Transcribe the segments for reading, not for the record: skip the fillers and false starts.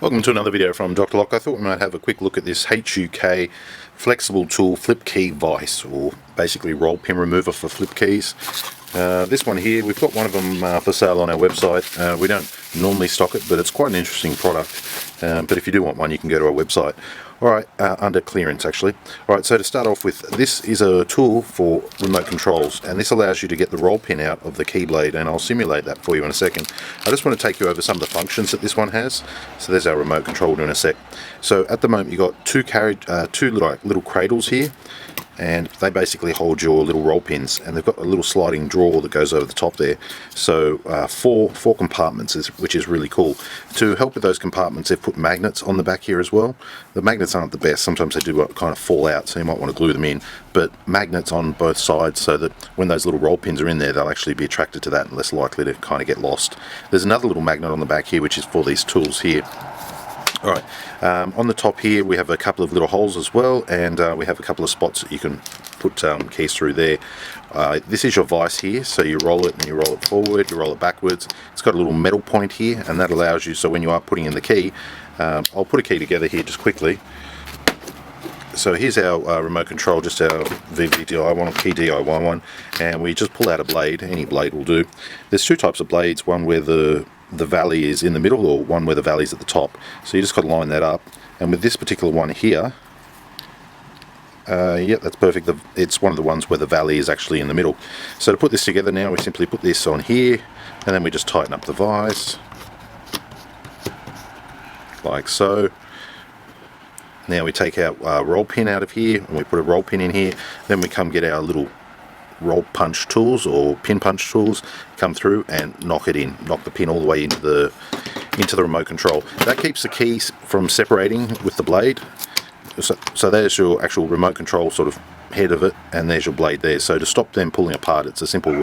Welcome to another video from Dr. Lock. I thought we might have a quick look at this HUK flexible tool flip key vise, or basically roll pin remover for flip keys. This one here, we've got one of them for sale on our website. We don't normally stock it, but it's quite an interesting product. But if you do want one, you can go to our website. Alright, under clearance actually. Alright, so to start off with, this is a tool for remote controls, and this allows you to get the roll pin out of the key blade, and I'll simulate that for you in a second. I just want to take you over some of the functions that this one has. So there's our remote control in a sec. So at the moment you've got two little cradles here, and they basically hold your little roll pins, and they've got a little sliding drawer that goes over the top there. So four compartments, which is really cool. To help with those compartments, they've put magnets on the back here as well. The magnets aren't the best, sometimes they do kind of fall out, so you might want to glue them in, but magnets on both sides so that when those little roll pins are in there, they'll actually be attracted to that and less likely to kind of get lost. There's another little magnet on the back here which is for these tools here. Alright, on the top here we have a couple of little holes as well, and we have a couple of spots that you can put keys through there. This is your vise here, so you roll it and you roll it forward, you roll it backwards. It's got a little metal point here, and that allows you, so when you are putting in the key, I'll put a key together here just quickly. So here's our remote control, just our VVDI one or key DIY one, and we just pull out a blade. Any blade will do. There's two types of blades, one where the valley is in the middle, or one where the valley is at the top. So you just got to line that up, and with this particular one here, yeah, that's perfect. It's one of the ones where the valley is actually in the middle. So to put this together now, we simply put this on here, and then we just tighten up the vise like so. Now we take our roll pin out of here, and we put a roll pin in here. Then we come get our little roll punch tools or pin punch tools, come through and knock it in, knock the pin all the way into the remote control. That keeps the keys from separating with the blade. So there's your actual remote control sort of head of it, and there's your blade there. So to stop them pulling apart, it's a simple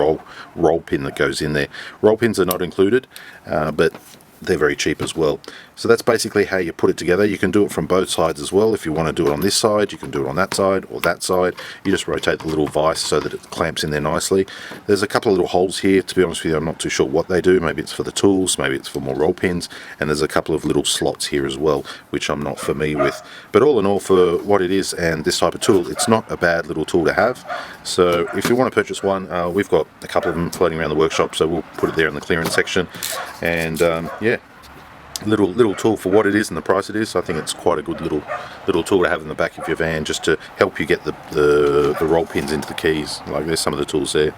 roll pin that goes in there. Roll pins are not included, but they're very cheap as well. So that's basically how you put it together. You can do it from both sides as well. If you want to do it on this side, you can do it on that side or that side. You just rotate the little vise so that it clamps in there nicely. There's a couple of little holes here. To be honest with you, I'm not too sure what they do. Maybe it's for the tools, maybe it's for more roll pins, and there's a couple of little slots here as well, which I'm not familiar with. But all in all, for what it is and this type of tool, it's not a bad little tool to have. So if you want to purchase one, we've got a couple of them floating around the workshop, so we'll put it there in the clearance section. And yeah, little tool for what it is and the price it is. I think it's quite a good little tool to have in the back of your van, just to help you get the roll pins into the keys. Like, there's some of the tools there.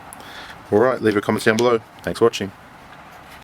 Alright, leave your comments down below. Thanks for watching.